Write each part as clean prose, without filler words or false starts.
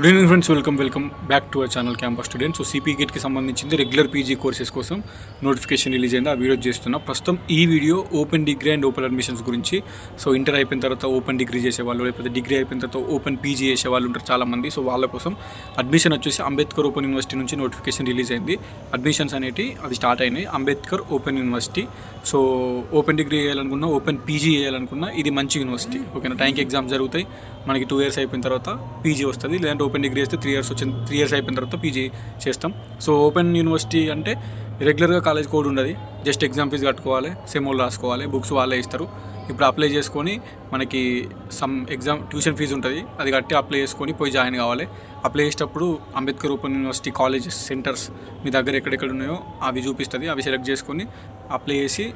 Good evening friends, welcome back to our channel campus students. So CP గేట్కి సంబంధించింది regular PG courses కోసం notification release అయింది. ఆ video చేస్తున్నా. ప్రస్తుతం ఈ video open degree and open admissions గురించి. సో ఇంటర్ అయిపోయిన తర్వాత ఓపెన్ డిగ్రీ చేసేవాళ్ళు, లేకపోతే డిగ్రీ అయిపోయిన తర్వాత ఓపెన్ పీజీ చేసే వాళ్ళు ఉంటారు చాలామంది. సో వాళ్ళ కోసం అడ్మిషన్ వచ్చేసి అంబేద్కర్ ఓపెన్ యూనివర్సిటీ నుంచి నోటిఫికేషన్ రిలీజ్ అయింది. అడ్మిషన్స్ అనేవి అది స్టార్ట్ అయినాయి. Ambedkar open university. So open degree చేయాలనుకున్నా, ఓపెన్ పీజీ చేయాలనుకున్నా ఇది మంచి యూనివర్సిటీ. ఓకేనా, టైంకి ఎగ్జామ్స్ జరుగుతాయి. మనకి 2 years అయిపోయిన తర్వాత పీజీ వస్తుంది. లేదంటే ఓపెన్ డిగ్రీ చేస్తే 3 years వచ్చింది. 3 years అయిపోయిన తర్వాత పీజీ చేస్తాం. సో ఓపెన్ యూనివర్సిటీ అంటే రెగ్యులర్గా కాలేజ్ కోడ్ ఉండదు. జస్ట్ ఎగ్జామ్ ఫీజు కట్టుకోవాలి, సెమోలు రాసుకోవాలి, బుక్స్ వాళ్ళే ఇస్తారు. ఇప్పుడు అప్లై చేసుకొని మనకి ఎగ్జామ్ ట్యూషన్ ఫీజు ఉంటుంది, అది కట్టి అప్లై చేసుకొని పోయి జాయిన్ కావాలి. అప్లై చేసేటప్పుడు Ambedkar open university colleges centres మీ దగ్గర ఎక్కడెక్కడ ఉన్నాయో అవి చూపిస్తుంది. అవి సెలెక్ట్ చేసుకొని అప్లై చేసి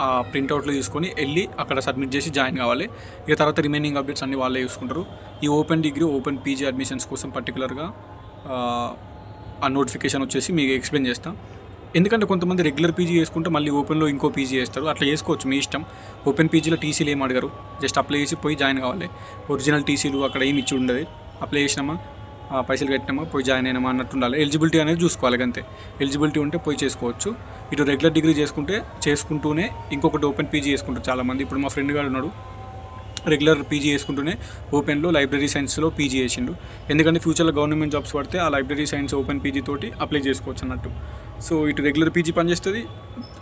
ఆ ప్రింట్అవుట్లు తీసుకొని వెళ్ళి అక్కడ సబ్మిట్ చేసి జాయిన్ కావాలి. ఇక తర్వాత రిమైనింగ్ అప్డేట్స్ అన్నీ వాళ్ళే చూసుకుంటారు. ఈ open degree, open PG admissions కోసం పర్టికులర్గా ఆ నోటిఫికేషన్ వచ్చేసి మీకు ఎక్స్ప్లెయిన్ చేస్తాను. ఎందుకంటే కొంతమంది రెగ్యులర్ పీజీ చేసుకుంటే మళ్ళీ ఓపెన్లో ఇంకో పీజీ చేస్తారు. అట్లా చేసుకోవచ్చు, మీ ఇష్టం. ఓపెన్ పీజీలో టీసీలు ఏం అడగరు, జస్ట్ అప్లై చేసి పోయి జాయిన్ కావాలి. ఒరిజినల్ టీసీలు అక్కడ ఏమి ఇచ్చి ఉండదు. అప్లై చేసినామా, పైసలు కట్టినామా, పోయి జాయిన్ అయినామా అన్నట్టు ఉండాలి. ఎలిజిబిలిటీ అనేది చూసుకోవాలి, అంతే. ఎలిజిబిలిటీ ఉంటే పోయి చేసుకోవచ్చు. ఇటు రెగ్యులర్ డిగ్రీ చేసుకుంటూనే ఇంకొకటి ఓపెన్ పీజీ చేసుకుంటారు చాలామంది. ఇప్పుడు మా ఫ్రెండ్ గారు ఉన్నాడు, రెగ్యులర్ పీజీ చేసుకుంటూనే ఓపెన్లో లైబ్రరీ సైన్స్లో పీజీ చేసిండు. ఎందుకంటే ఫ్యూచర్లో గవర్నమెంట్ జాబ్స్ పడితే ఆ లైబ్రరీ సైన్స్ ఓపెన్ పీజీ తోటి అప్లై చేసుకోవచ్చు అన్నట్టు. సో ఇటు రెగ్యులర్ పీజీ పనిచేస్తుంది,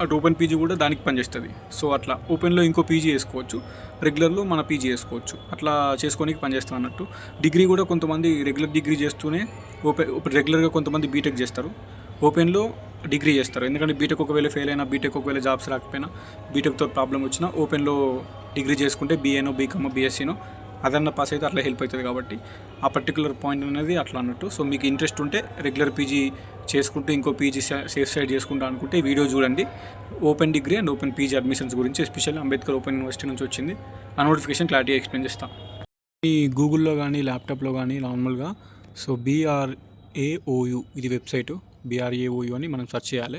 అటు ఓపెన్ పీజీ కూడా దానికి పనిచేస్తుంది. సో అట్లా ఓపెన్లో ఇంకో పీజీ చేసుకోవచ్చు, రెగ్యులర్లో మన పీజీ చేసుకోవచ్చు. అట్లా చేసుకోనికి పనిచేస్తాం అన్నట్టు. డిగ్రీ కూడా కొంతమంది రెగ్యులర్ డిగ్రీ చేస్తూనే ఇప్పుడు రెగ్యులర్గా కొంతమంది బీటెక్ చేస్తారు, ఓపెన్లో డిగ్రీ చేస్తారు. ఎందుకంటే బీటెక్ ఒకవేళ ఫెయిల్ అయినా, బీటెక్ ఒకవేళ జాబ్స్ రాకపోయినా, బీటెక్తో ప్రాబ్లం వచ్చినా ఓపెన్లో డిగ్రీ చేసుకుంటే బీఏనో, బీకామో, బీఎస్సీనో అదన్న పాస్ అయితే అట్లా హెల్ప్ అవుతుంది. కాబట్టి ఆ పర్టికులర్ పాయింట్ అనేది అట్లా అన్నట్టు. సో మీకు ఇంట్రెస్ట్ ఉంటే రెగ్యులర్ పీజీ చేసుకుంటూ ఇంకో పీజీ సేఫ్ సైడ్ చేసుకుంటా అనుకుంటే వీడియో చూడండి. Open degree and open PG admissions గురించి, ఎస్పెషల్లీ అంబేద్కర్ ఓపెన్ యూనివర్సిటీ నుంచి వచ్చింది. ఆ నోటిఫికేషన్ క్లారిటీ ఎక్స్ప్లెయిన్ చేస్తాను. ఈ గూగుల్లో కానీ ల్యాప్టాప్లో కానీ నార్మల్గా సో BRAOU ఇది వెబ్సైటు. BRAOU అని మనం సెర్చ్ చేయాలి.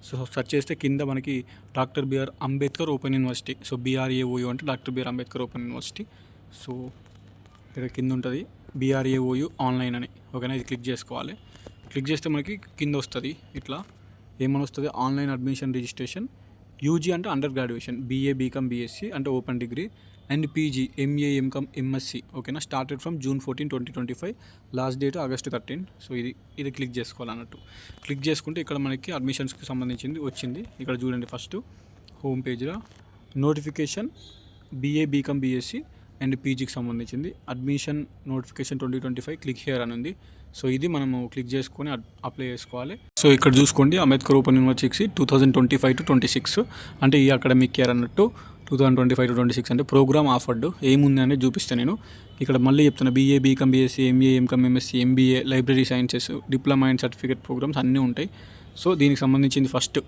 సో సెర్చ్ చేస్తే కింద మనకి doctor B R Ambedkar open university. So BRAOU అంటే doctor B R Ambedkar open university. So ఇక్కడ కింద ఉంటుంది BRAOU ఆన్లైన్ అని. ఓకేనా, ఇది క్లిక్ చేసుకోవాలి. క్లిక్ చేస్తే మనకి కింద వస్తుంది ఇట్లా ఏమని వస్తుంది, ఆన్లైన్ అడ్మిషన్ రిజిస్ట్రేషన్. యూజీ అంటే under graduation, BA, BCom, BSc అంటే open degree, and PG MA, MCom, MSc. ఓకేనా, started from June 14, 2025, last date August 13. So ఇది క్లిక్ చేసుకోవాలన్నట్టు. క్లిక్ చేసుకుంటే ఇక్కడ మనకి అడ్మిషన్స్కి సంబంధించింది వచ్చింది. ఇక్కడ చూడండి, ఫస్ట్ హోమ్ పేజ్లో notification BA, BCom, BSc and పీజీకి సంబంధించింది. అడ్మిషన్ నోటిఫికేషన్ 2025 క్లిక్ హియర్ అని ఉంది. సో ఇది మనము క్లిక్ చేసుకొని అప్లై చేసుకోవాలి. సో ఇక్కడ చూసుకోండి, అంబేద్కర్ ఓపెన్ యూనివర్సిటీ 2025 to 26 అంటే ఈ అకాడమిక్ ఇయర్ అన్నట్టు. 2025 to 26 అంటే ప్రోగ్రామ్ ఆఫర్డ్ ఏముంది అనేది చూపిస్తాను నేను. ఇక్కడ మళ్ళీ చెప్తున్నా, BA, BCom, BSc, MA, MCom, MSc, MBA, library sciences, diploma and certificate programs అన్నీ ఉంటాయి. సో దీనికి సంబంధించింది first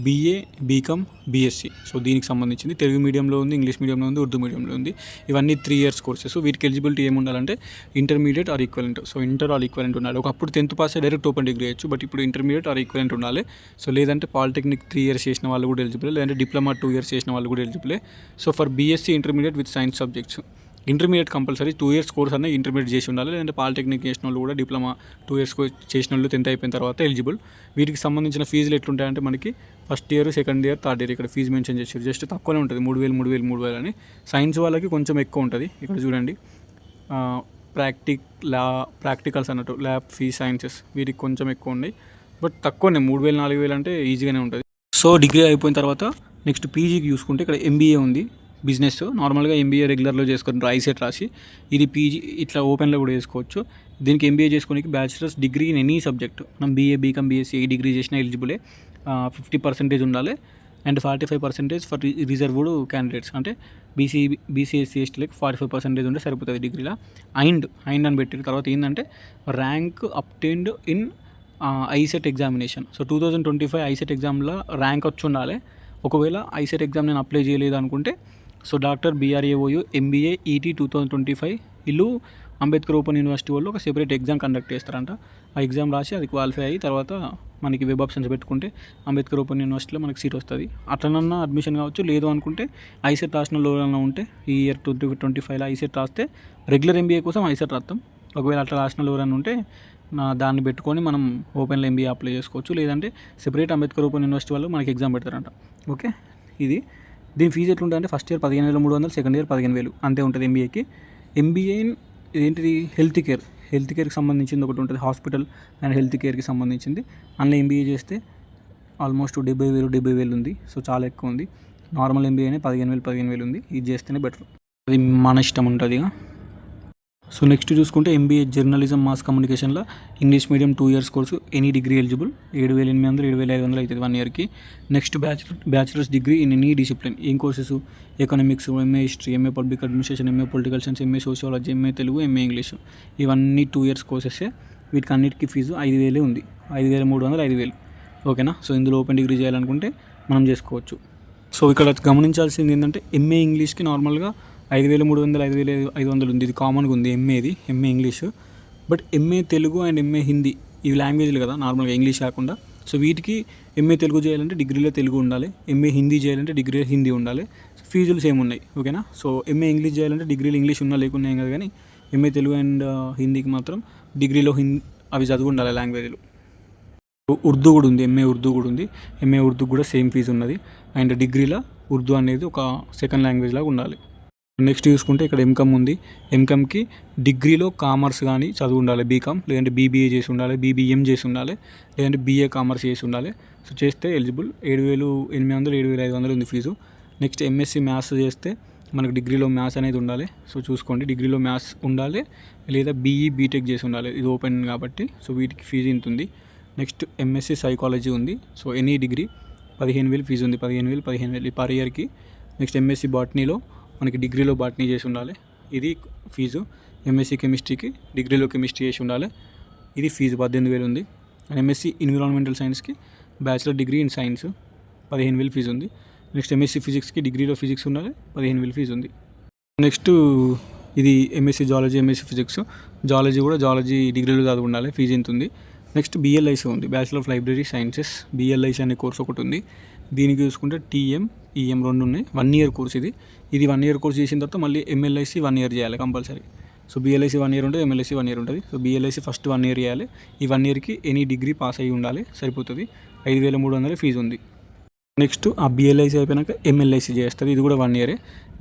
BA, BCom, BSc. So దీనికి సంబంధించింది తెలుగు మీడియంలో ఉంది, ఇంగ్లీష్ మీడియంలో ఉంది, ఉర్దూ మీడియంలో ఉంది. ఇవన్నీ 3 years కోర్సెస్. వీటికి ఎలిజిబిలిటీ ఏముండాలంటే intermediate or equivalent. So inter or equivalent ఉండాలి. ఒకప్పుడు 10th pass direct open degree చేయొచ్చు, బట్ ఇప్పుడు ఇంటర్మీడియట్ ఆర్ ఈక్వలెంట్ ఉండాలి. సో లేదంటే పాలిటెక్నిక్ 3 years చేసిన వాళ్ళు కూడా ఎలిజిబుల్, లేదంటే డిప్లొమా 2 years చేసిన వాళ్ళు కూడా ఎలిజిబులే. So for BSc intermediate with science subjects, intermediate compulsory 2 years course అన్న ఇంటర్మీడియట్ చేసి ఉండాలి. లేదంటే పాలిటెక్నిక్ చేసిన వాళ్ళు కూడా, డిప్లొమా 2 years చేసిన వాళ్ళు 10th అయిపోయిన తర్వాత ఎలిజిబుల్. వీటికి సంబంధించిన ఫీజులు ఎట్లుంటాయంటే మనకి first year, second year, third year ఇక్కడ ఫీజు మెన్షన్ చేశారు. జస్ట్ తక్కువనే ఉంటుంది, 3,000 అని. సైన్స్ వాళ్ళకి కొంచెం ఎక్కువ ఉంటుంది. ఇక్కడ చూడండి, ప్రాక్టికల్స్ అన్నట్టు, ల్యాబ్ ఫీ, సైన్సెస్ వీటికి కొంచెం ఎక్కువ ఉన్నాయి, బట్ తక్కువనే 3,000, 4,000 అంటే ఈజీగానే ఉంటుంది. సో డిగ్రీ అయిపోయిన తర్వాత నెక్స్ట్ పీజీకి చూసుకుంటే ఇక్కడ MBA ఉంది, బిజినెస్. నార్మల్గా MBA రెగ్యులర్లో చేసుకుంటారు, ఐసెట్ రాసి. ఇది పీజీ ఇట్లా ఓపెన్లో కూడా చేసుకోవచ్చు. దీనికి MBA చేసుకోనికి bachelor's degree in any subject. మనం BA, BCom, BSc ఏ డిగ్రీ చేసినా ఎలిజిబులే. 50% ఉండాలి, అండ్ 45% ఫర్ రిజర్వ్డ్ క్యాండిడేట్స్. అంటే BC SC STలకు 45% ఉంటే సరిపోతుంది డిగ్రీలో. అండ్ అని పెట్టిన తర్వాత ఏంటంటే rank obtained in ICET examination. So 2025 ICET ఎగ్జామ్లో ర్యాంక్ వచ్చి ఉండాలి. ఒకవేళ ఐసెట్ ఎగ్జామ్ నేను అప్లై చేయలేదు అనుకుంటే, so doctor BRAOU MBA ET 2025 వీళ్ళు అంబేద్కర్ ఓపెన్ యూనివర్సిటీ వాళ్ళు ఒక సెపరేట్ ఎగ్జామ్ కండక్ట్ చేస్తారంట. ఆ ఎగ్జామ్ రాసి అది క్వాలిఫై అయ్యి తర్వాత మనకి వెబ్ ఆప్షన్స్ పెట్టుకుంటే అంబేద్కర్ ఓపెన్ యూనివర్సిటీలో మనకి సీట్ వస్తుంది. అట్లనన్నా అడ్మిషన్ కావచ్చు. లేదు అనుకుంటే ఐసెట్ రాసిన లోన ఉంటే ఈ ఇయర్ 2025లో ఐసెట్ రాస్తే రెగ్యులర్ MBA కోసం ఐసెట్ రాస్తాం. ఒకవేళ అట్లా రాసిన వాళ్ళు ఎవరైనా ఉంటే దాన్ని పెట్టుకొని మనం ఓపెన్లో ఎంబీఏ అప్లై చేసుకోవచ్చు. లేదంటే సెపరేట్ అంబేద్కర్ ఓపెన్ యూనివర్సిటీ వాళ్ళు మనకి ఎగ్జామ్ పెడతారంట. ఓకే, ఇది దీని ఫీజు ఎట్లుంటుంది అంటే ఫస్ట్ ఇయర్ 15,300, సెకండ్ ఇయర్ 15,000 అంతే ఉంటుంది ఎంబీఏకి. ఎంబీఏ ఏంటిది హెల్త్ కేర్కి సంబంధించింది ఒకటి ఉంటుంది, హాస్పిటల్ అండ్ హెల్త్ కేర్కి సంబంధించింది. అందులో ఎంబీఏ చేస్తే ఆల్మోస్ట్ 70,000 ఉంది. సో చాలా ఎక్కువ ఉంది. నార్మల్ ఎంబీఏనే 15,000 ఉంది. ఇది చేస్తేనే బెటర్, అది మన ఇష్టం ఉంటుంది ఇక. సో నెక్స్ట్ చూసుకుంటే ఎంబీఏ జర్నలిజం మాస్ కమ్యూనికేషన్లో English medium 2 years course, any degree eligible. 7,800, 7,500 అవుతుంది 1 yearకి. Next bachelors degree in any discipline. ఏం courses? Economics, MA history, MA public administration, MA political science, MA sociology, MA Telugu, MA English. ఇవన్నీ 2 years కోర్సెసే. వీటికి అన్నిటికీ fee 5,000 ఉంది. 5,300, 5,000. ఓకేనా? So ఇందులో open degree చేయాలనుకుంటే మనం చేసుకోవచ్చు. సో ఇక్కడ గమనించాల్సింది ఏంటంటే ఎంఏ ఇంగ్లీష్కి నార్మల్గా 5,300, 5,500 ఉంది. ఇది కామన్గా ఉంది MA English. But MA Telugu and MA Hindi ఇవి లాంగ్వేజ్లు కదా నార్మల్గా, ఇంగ్లీష్ కాకుండా. సో వీటికి ఎంఏ తెలుగు చేయాలంటే డిగ్రీలో తెలుగు ఉండాలి, ఎంఏ హిందీ చేయాలంటే డిగ్రీలో హిందీ ఉండాలి. సో ఫీజులు సేమ్ ఉన్నాయి. ఓకేనా? సో ఎంఏ ఇంగ్లీష్ చేయాలంటే డిగ్రీలో ఇంగ్లీష్ ఉన్నా లేకున్నా ఏం కాదు, కానీ ఎంఏ తెలుగు అండ్ హిందీకి మాత్రం డిగ్రీలో అవి చదువు ఉండాలి లాంగ్వేజ్లు. ఉర్దూ కూడా ఉంది, ఎంఏ ఉర్దూ కూడా ఉంది. ఎంఏ ఉర్దూ కూడా సేమ్ ఫీజు ఉన్నది. అండ్ డిగ్రీలో ఉర్దూ అనేది ఒక సెకండ్ లాంగ్వేజ్ లాగా ఉండాలి. నెక్స్ట్ చూసుకుంటే ఇక్కడ ఎంకామ్ ఉంది. ఎంకామ్కి డిగ్రీలో కామర్స్ కానీ చదువు ఉండాలి, బీకామ్, లేదంటే బీబీఏ చేసి ఉండాలి, బీబీఎం చేసి ఉండాలి, లేదంటే బీఏ కామర్స్ చేసి ఉండాలి. సో చేస్తే ఎలిజిబుల్. 7,800, 7,500 ఉంది ఫీజు. నెక్స్ట్ ఎంఎస్సీ మ్యాథ్స్ చేస్తే మనకు డిగ్రీలో మ్యాథ్స్ అనేది ఉండాలి. సో చూసుకోండి, డిగ్రీలో మ్యాథ్స్ ఉండాలి, లేదా బీఈ బీటెక్ చేసి ఉండాలి. ఇది ఓపెన్ కాబట్టి సో వీటికి ఫీజు ఇంత ఉంది. నెక్స్ట్ ఎంఎస్సీ సైకాలజీ ఉంది. సో ఎనీ డిగ్రీ 15,000 ఫీజు ఉంది. 15,000 పర్ ఇయర్కి. నెక్స్ట్ ఎంఎస్సీ బాటనీలో మనకి డిగ్రీలో బాటనీ చేసి ఉండాలి, ఇది ఫీజు. ఎంఎస్సీ కెమిస్ట్రీకి డిగ్రీలో కెమిస్ట్రీ చేసి ఉండాలి, ఇది ఫీజు 18,000 ఉంది. అండ్ ఎంఎస్సీ ఎన్విరాన్మెంటల్ సైన్స్కి bachelor degree in science 15,000 fees ఉంది. నెక్స్ట్ ఎంఎస్సీ ఫిజిక్స్కి డిగ్రీలో ఫిజిక్స్ ఉండాలి, 15,000 ఫీజు ఉంది. నెక్స్ట్ ఇది MSc zoology, MSc physics. Zoology డిగ్రీలో చదువు ఉండాలి, ఫీజు ఎంత ఉంది. నెక్స్ట్ బిఎల్ఐసి ఉంది, bachelor of library sciences. BLIC అనే కోర్స్ ఒకటి ఉంది. దీనికి చూసుకుంటే టీఎం, ఈఎం 2 ఉన్నాయి. 1 year కోర్స్ ఇది 1 year కోర్స్ చేసిన తర్వాత మళ్ళీ ఎంఎల్ఐసి 1 year చేయాలి కంపల్సరీ. సో బిఎల్ఐసి 1 year ఉంటుంది, ఎంఎల్ఐసి 1 year ఉంటుంది. సో బిఎల్ఐసి ఫస్ట్ 1 year చేయాలి. ఈ 1 yearకి ఎనీ డిగ్రీ పాస్ అయ్యి ఉండాలి, సరిపోతుంది. 5,300 ఫీజు ఉంది. నెక్స్ట్ ఆ బిఎల్ఐసి అయిపోయినాక ఎంఎల్ఐసి చేస్తుంది, ఇది కూడా 1 year.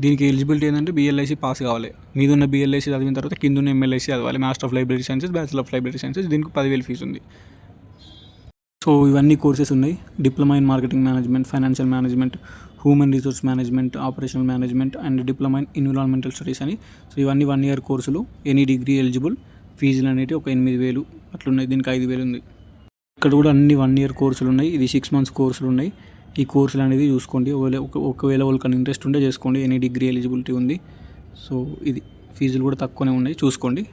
దీనికి ఎలిజిబిలిటీ ఏంటంటే బిఎల్ఐసి పాస్ కావాలి. మీదున్న బిఎల్ఐసి చదివిన తర్వాత కింద ఎంఎల్ఐసి చదవాలి, master of library sciences, bachelor of library sciences. దీనికి 10,000 ఫీజు ఉంది. సో ఇవన్నీ కోర్సెస్ ఉన్నాయి. Diploma in marketing management, financial management, human resource management, operational management and diploma in environmental studies అని. సో ఇవన్నీ 1 year కోర్సులు, ఎనీ డిగ్రీ ఎలిజిబుల్. ఫీజులు అనేవి ఒక 8,000 అట్లున్నాయి. దీనికి 5,000 ఉంది. ఇక్కడ కూడా అన్ని 1 year కోర్సులు ఉన్నాయి. ఇది 6 months కోర్సులు ఉన్నాయి. ఈ కోర్సులు అనేది చూసుకోండి. ఒకవేళ వాళ్ళకి ఇంట్రెస్ట్ ఉంటే చేసుకోండి. ఎనీ డిగ్రీ ఎలిజిబిలిటీ ఉంది. సో ఇది ఫీజులు కూడా తక్కువనే ఉన్నాయి, చూసుకోండి.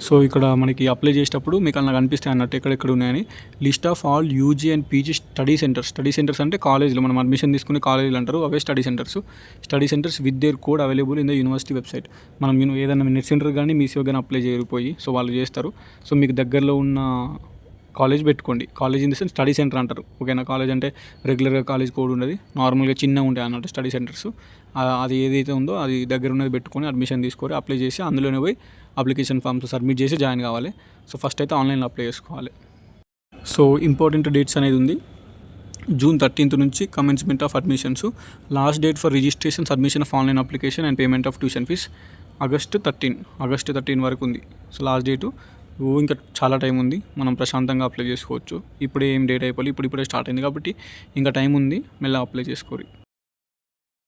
సో ఇక్కడ మనకి అప్లై చేసేటప్పుడు మీకు అలా కనిపిస్తాయి అన్నట్టు ఎక్కడెక్కడ ఉన్నాయని. List of all UG and PG study centres అంటే కాలేజీలో మనం అడ్మిషన్ తీసుకునే కాలేజీలు అంటారు, అవే study centres with their code available in the university website. మనం ఏదైనా నెట్ సెంటర్ కానీ మీసీఓ కానీ అప్లై చేయకపోయి సో వాళ్ళు చేస్తారు. సో మీకు దగ్గరలో ఉన్న కాలేజ్ పెట్టుకోండి. College in the sense study centre అంటారు. ఓకేనా? కాలేజ్ అంటే రెగ్యులర్గా కాలేజ్ కోడ్ ఉండదు, నార్మల్గా చిన్నగా ఉంటాయి అన్నట్టు స్టడీ సెంటర్స్. అది ఏదైతే ఉందో అది దగ్గర ఉన్నది పెట్టుకొని అడ్మిషన్ తీసుకొని అప్లై చేసి అందులోనే పోయి అప్లికేషన్ ఫామ్స్ సబ్మిట్ చేసి జాయిన్ కావాలి. సో ఫస్ట్ అయితే ఆన్లైన్లో అప్లై చేసుకోవాలి. సో ఇంపార్టెంట్ డేట్స్ అనేది ఉంది. June 13th నుంచి commencement of admissions. Last date for registration, submission of online application and payment of tuition fees August 13 వరకు ఉంది. So last date. ఇంకా చాలా టైం ఉంది, మనం ప్రశాంతంగా అప్లై చేసుకోవచ్చు. ఇప్పుడే ఏం డేట్ అయిపోయి ఇప్పుడే స్టార్ట్ అయింది కాబట్టి ఇంకా టైం ఉంది, మెల్లగా అప్లై చేసుకోరు.